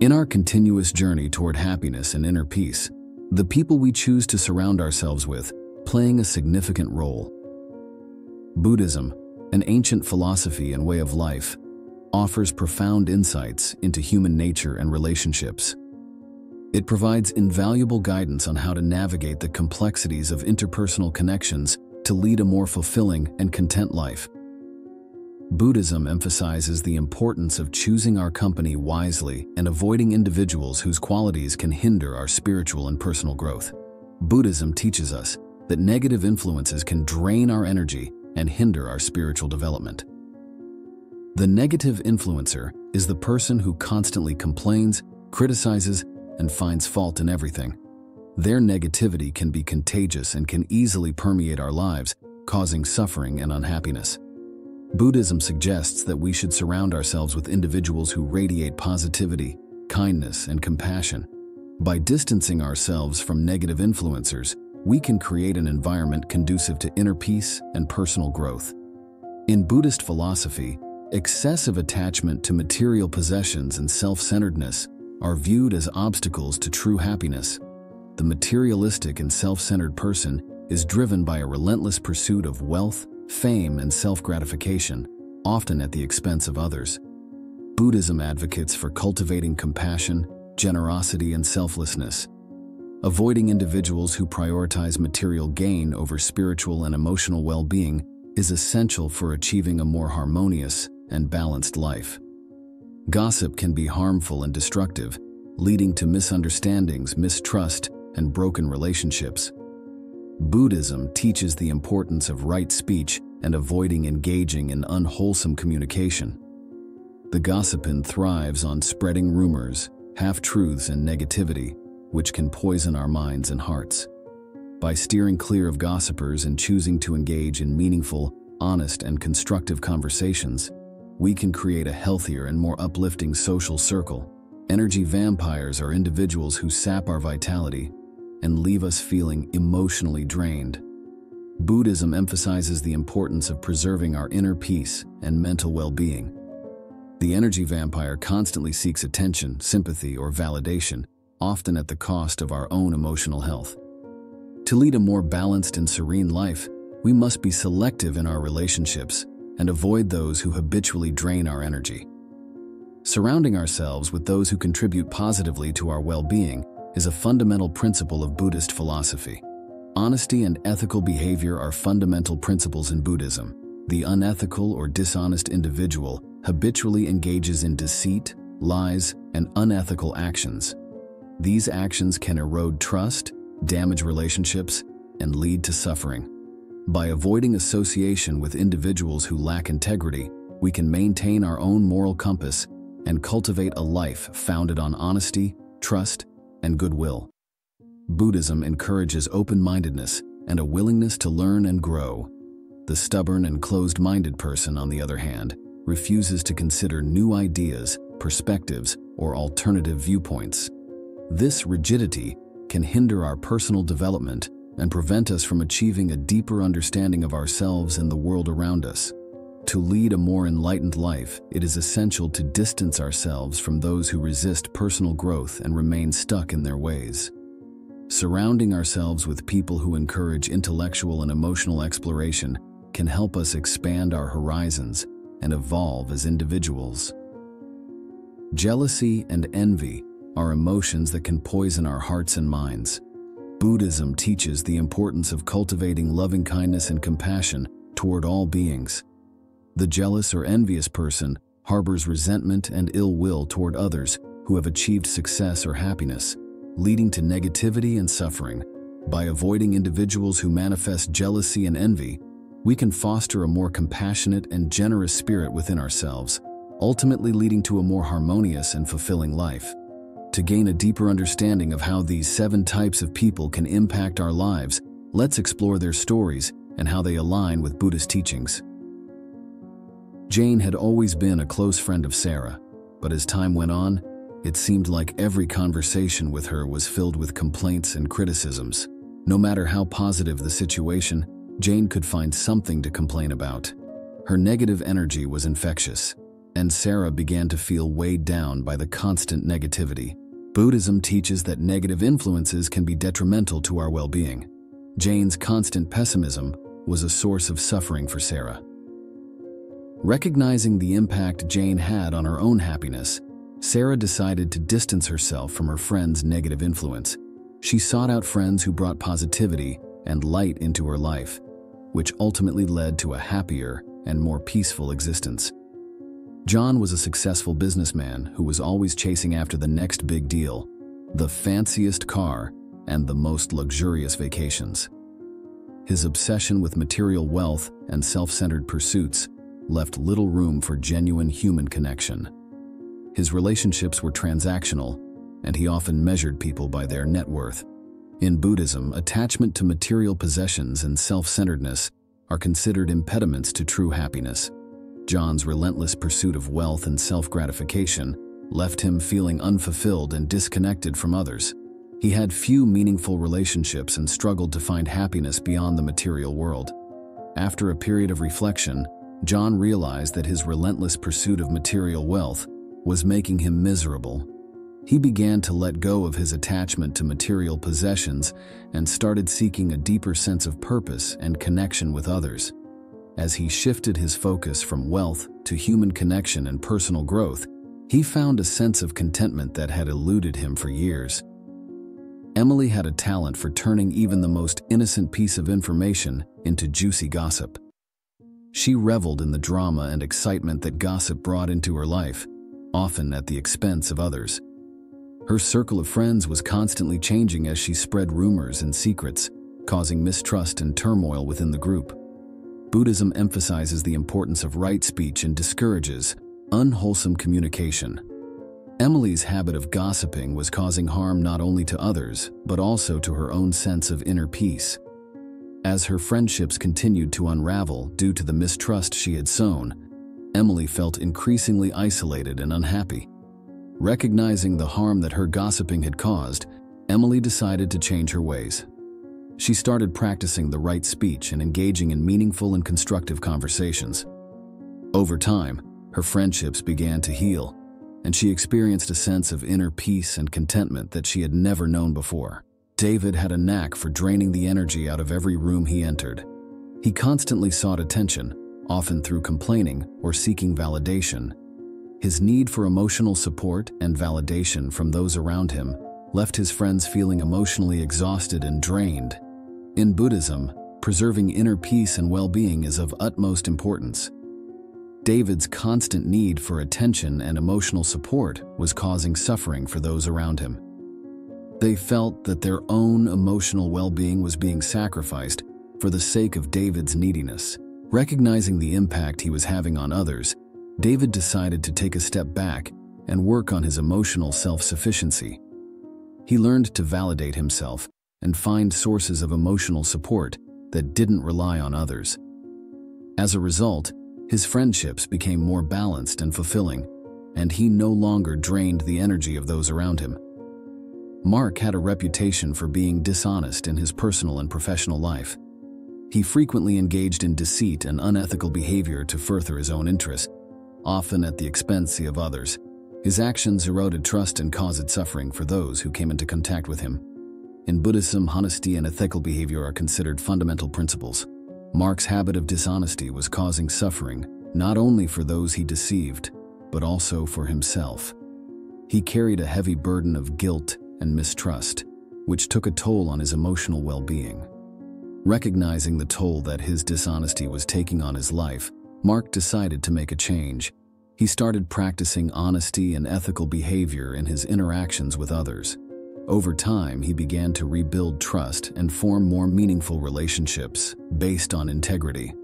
In our continuous journey toward happiness and inner peace, the people we choose to surround ourselves with playing a significant role. Buddhism, an ancient philosophy and way of life, offers profound insights into human nature and relationships. It provides invaluable guidance on how to navigate the complexities of interpersonal connections to lead a more fulfilling and content life. Buddhism emphasizes the importance of choosing our company wisely and avoiding individuals whose qualities can hinder our spiritual and personal growth. Buddhism teaches us that negative influences can drain our energy and hinder our spiritual development. The negative influencer is the person who constantly complains, criticizes, and finds fault in everything. Their negativity can be contagious and can easily permeate our lives, causing suffering and unhappiness. Buddhism suggests that we should surround ourselves with individuals who radiate positivity, kindness, and compassion. By distancing ourselves from negative influencers, we can create an environment conducive to inner peace and personal growth. In Buddhist philosophy, excessive attachment to material possessions and self-centeredness are viewed as obstacles to true happiness. The materialistic and self-centered person is driven by a relentless pursuit of wealth, fame, and self-gratification, often at the expense of others. Buddhism advocates for cultivating compassion, generosity, and selflessness. Avoiding individuals who prioritize material gain over spiritual and emotional well-being is essential for achieving a more harmonious and balanced life. Gossip can be harmful and destructive, leading to misunderstandings, mistrust, and broken relationships. Buddhism teaches the importance of right speech and avoiding engaging in unwholesome communication. The gossipin thrives on spreading rumors, half-truths, and negativity, which can poison our minds and hearts. By steering clear of gossipers and choosing to engage in meaningful, honest, and constructive conversations, we can create a healthier and more uplifting social circle. Energy vampires are individuals who sap our vitality and leave us feeling emotionally drained. Buddhism emphasizes the importance of preserving our inner peace and mental well-being. The energy vampire constantly seeks attention, sympathy, or validation, often at the cost of our own emotional health. To lead a more balanced and serene life, we must be selective in our relationships and avoid those who habitually drain our energy. Surrounding ourselves with those who contribute positively to our well-being is a fundamental principle of Buddhist philosophy. Honesty and ethical behavior are fundamental principles in Buddhism. The unethical or dishonest individual habitually engages in deceit, lies, and unethical actions. These actions can erode trust, damage relationships, and lead to suffering. By avoiding association with individuals who lack integrity, we can maintain our own moral compass and cultivate a life founded on honesty, trust, and goodwill. Buddhism encourages open-mindedness and a willingness to learn and grow. The stubborn and closed-minded person, on the other hand, refuses to consider new ideas, perspectives, or alternative viewpoints. This rigidity can hinder our personal development and prevent us from achieving a deeper understanding of ourselves and the world around us. To lead a more enlightened life, it is essential to distance ourselves from those who resist personal growth and remain stuck in their ways. Surrounding ourselves with people who encourage intellectual and emotional exploration can help us expand our horizons and evolve as individuals. Jealousy and envy are emotions that can poison our hearts and minds. Buddhism teaches the importance of cultivating loving-kindness and compassion toward all beings. The jealous or envious person harbors resentment and ill will toward others who have achieved success or happiness, leading to negativity and suffering. By avoiding individuals who manifest jealousy and envy, we can foster a more compassionate and generous spirit within ourselves, ultimately leading to a more harmonious and fulfilling life. To gain a deeper understanding of how these 7 types of people can impact our lives, let's explore their stories and how they align with Buddhist teachings. Jane had always been a close friend of Sarah, but as time went on, it seemed like every conversation with her was filled with complaints and criticisms. No matter how positive the situation, Jane could find something to complain about. Her negative energy was infectious. and Sarah began to feel weighed down by the constant negativity. Buddhism teaches that negative influences can be detrimental to our well-being. Jane's constant pessimism was a source of suffering for Sarah. Recognizing the impact Jane had on her own happiness, Sarah decided to distance herself from her friend's negative influence. She sought out friends who brought positivity and light into her life, which ultimately led to a happier and more peaceful existence. John was a successful businessman who was always chasing after the next big deal, the fanciest car, and the most luxurious vacations. His obsession with material wealth and self-centered pursuits left little room for genuine human connection. His relationships were transactional, and he often measured people by their net worth. In Buddhism, attachment to material possessions and self-centeredness are considered impediments to true happiness. John's relentless pursuit of wealth and self-gratification left him feeling unfulfilled and disconnected from others. He had few meaningful relationships and struggled to find happiness beyond the material world. After a period of reflection, John realized that his relentless pursuit of material wealth was making him miserable. He began to let go of his attachment to material possessions and started seeking a deeper sense of purpose and connection with others. As he shifted his focus from wealth to human connection and personal growth, he found a sense of contentment that had eluded him for years. Emily had a talent for turning even the most innocent piece of information into juicy gossip. She reveled in the drama and excitement that gossip brought into her life, often at the expense of others. Her circle of friends was constantly changing as she spread rumors and secrets, causing mistrust and turmoil within the group. Buddhism emphasizes the importance of right speech and discourages unwholesome communication. Emily's habit of gossiping was causing harm not only to others, but also to her own sense of inner peace. As her friendships continued to unravel due to the mistrust she had sown, Emily felt increasingly isolated and unhappy. Recognizing the harm that her gossiping had caused, Emily decided to change her ways. She started practicing the right speech and engaging in meaningful and constructive conversations. Over time, her friendships began to heal, and she experienced a sense of inner peace and contentment that she had never known before. David had a knack for draining the energy out of every room he entered. He constantly sought attention, often through complaining or seeking validation. His need for emotional support and validation from those around him left his friends feeling emotionally exhausted and drained. In Buddhism, preserving inner peace and well-being is of utmost importance. David's constant need for attention and emotional support was causing suffering for those around him. They felt that their own emotional well-being was being sacrificed for the sake of David's neediness. Recognizing the impact he was having on others, David decided to take a step back and work on his emotional self-sufficiency. He learned to validate himself and find sources of emotional support that didn't rely on others. As a result, his friendships became more balanced and fulfilling, and he no longer drained the energy of those around him. Mark had a reputation for being dishonest in his personal and professional life. He frequently engaged in deceit and unethical behavior to further his own interests, often at the expense of others. His actions eroded trust and caused suffering for those who came into contact with him. In Buddhism, honesty and ethical behavior are considered fundamental principles. Mark's habit of dishonesty was causing suffering not only for those he deceived, but also for himself. He carried a heavy burden of guilt and mistrust, which took a toll on his emotional well-being. Recognizing the toll that his dishonesty was taking on his life, Mark decided to make a change. He started practicing honesty and ethical behavior in his interactions with others. Over time, he began to rebuild trust and form more meaningful relationships based on integrity.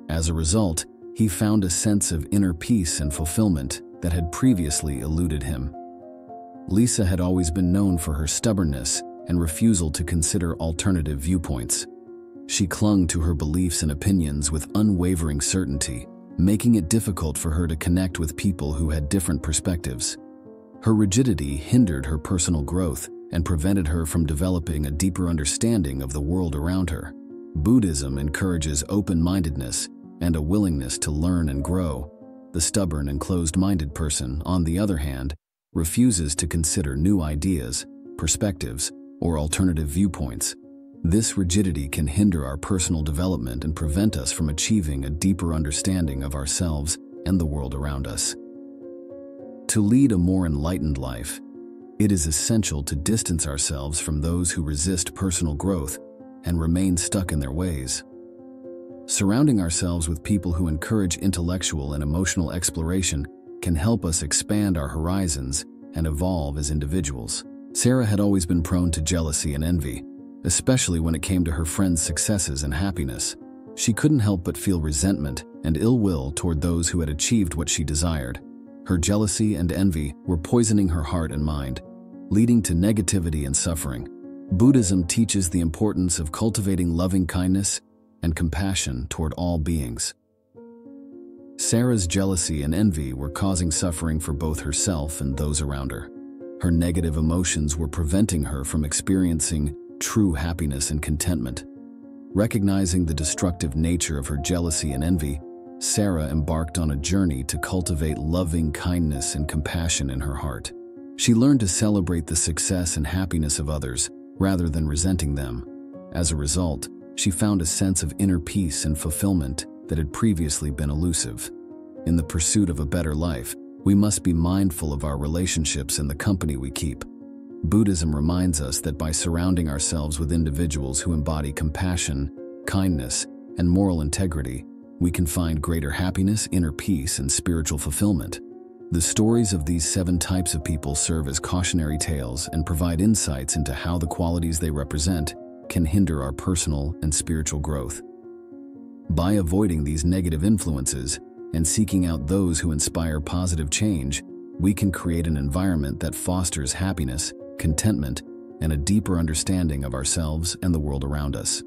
As a result, he found a sense of inner peace and fulfillment that had previously eluded him. Lisa had always been known for her stubbornness and refusal to consider alternative viewpoints. She clung to her beliefs and opinions with unwavering certainty, making it difficult for her to connect with people who had different perspectives. Her rigidity hindered her personal growth and prevented her from developing a deeper understanding of the world around her. Buddhism encourages open-mindedness and a willingness to learn and grow. The stubborn and closed-minded person, on the other hand, refuses to consider new ideas, perspectives, or alternative viewpoints. This rigidity can hinder our personal development and prevent us from achieving a deeper understanding of ourselves and the world around us. To lead a more enlightened life, it is essential to distance ourselves from those who resist personal growth and remain stuck in their ways. Surrounding ourselves with people who encourage intellectual and emotional exploration can help us expand our horizons and evolve as individuals. Sarah had always been prone to jealousy and envy, especially when it came to her friends' successes and happiness. She couldn't help but feel resentment and ill will toward those who had achieved what she desired. Her jealousy and envy were poisoning her heart and mind, leading to negativity and suffering. Buddhism teaches the importance of cultivating loving kindness and compassion toward all beings. Sarah's jealousy and envy were causing suffering for both herself and those around her. Her negative emotions were preventing her from experiencing true happiness and contentment. Recognizing the destructive nature of her jealousy and envy, Sarah embarked on a journey to cultivate loving kindness and compassion in her heart. She learned to celebrate the success and happiness of others rather than resenting them. As a result, she found a sense of inner peace and fulfillment that had previously been elusive. In the pursuit of a better life, we must be mindful of our relationships and the company we keep. Buddhism reminds us that by surrounding ourselves with individuals who embody compassion, kindness, and moral integrity, we can find greater happiness, inner peace, and spiritual fulfillment. The stories of these 7 types of people serve as cautionary tales and provide insights into how the qualities they represent can hinder our personal and spiritual growth. By avoiding these negative influences and seeking out those who inspire positive change, we can create an environment that fosters happiness, contentment, and a deeper understanding of ourselves and the world around us.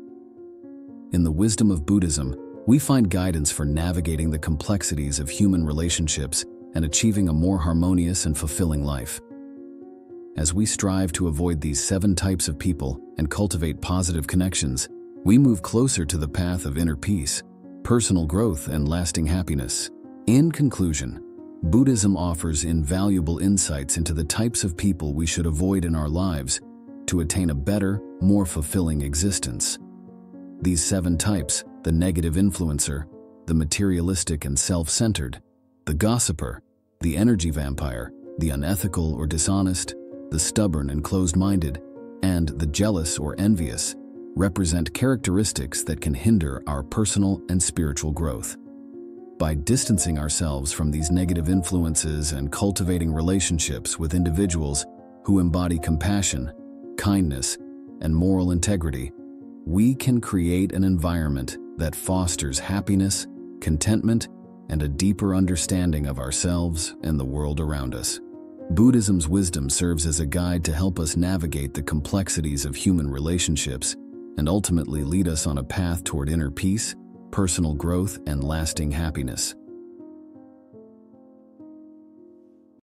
In the wisdom of Buddhism, we find guidance for navigating the complexities of human relationships and achieving a more harmonious and fulfilling life. As we strive to avoid these 7 types of people and cultivate positive connections, we move closer to the path of inner peace, personal growth, and lasting happiness. In conclusion, Buddhism offers invaluable insights into the types of people we should avoid in our lives to attain a better, more fulfilling existence. These 7 types, the negative influencer, the materialistic and self-centered, the gossiper, the energy vampire, the unethical or dishonest, the stubborn and closed-minded, and the jealous or envious, represent characteristics that can hinder our personal and spiritual growth. By distancing ourselves from these negative influences and cultivating relationships with individuals who embody compassion, kindness, and moral integrity, we can create an environment that fosters happiness, contentment, and a deeper understanding of ourselves and the world around us. Buddhism's wisdom serves as a guide to help us navigate the complexities of human relationships and ultimately lead us on a path toward inner peace, personal growth, and lasting happiness.